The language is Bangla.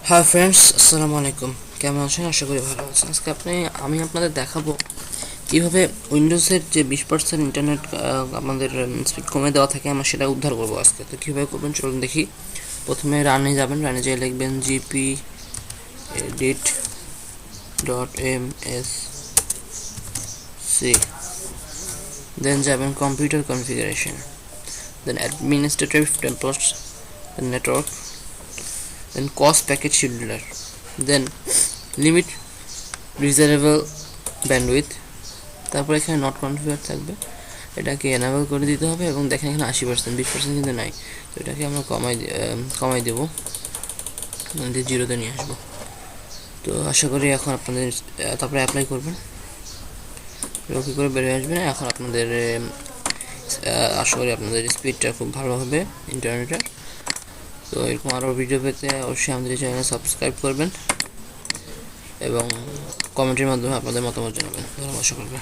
হাই ফ্রেন্ডস, আসসালামু আলাইকুম। কেমন আছেন? আশা করি ভালো আছেন। আজকে আমি আপনাদের দেখাবো কীভাবে উইন্ডোজের যে 20% ইন্টারনেট আমাদের স্পিড কমে দেওয়া থাকে, আমরা সেটা উদ্ধার করবো আজকে। তো কীভাবে করবেন চলুন দেখি। প্রথমে রানে যাবেন, রানে যেয়ে লিখবেন জিপি এডিট .msc, দেন যাবেন কম্পিউটার কনফিগারেশন, দেন অ্যাডমিনিস্ট্রেটিভ টেমপ্লেটস, দেন নেটওয়ার্ক, দেন কস্ট প্যাকেজ শিডিউলার, দেন লিমিট রিজার্ভেবল ব্যান্ডউইথ। তারপর এখানে নট কনফিগার থাকবে, এটাকে এনাবেল করে দিতে হবে। এবং দেখেন এখানে 80%, 20% কিন্তু নাই, তো এটাকে আমরা কমাই দেবো, জিরোতে নিয়ে আসবো। তো আশা করি এখন আপনাদের তারপরে অ্যাপ্লাই করবেন, ওকে করে বেরিয়ে আসবেন। এখন আপনাদের আশা করি আপনাদের স্পিডটা খুব ভালো হবে ইন্টারনেটের। তো এরকম আরও ভিডিও পেতে অবশ্যই আমাদের চ্যানেল সাবস্ক্রাইব করবেন এবং কমেন্টের মাধ্যমে আপনাদের মতামত জানাবেন। ধন্যবাদ সকলকে।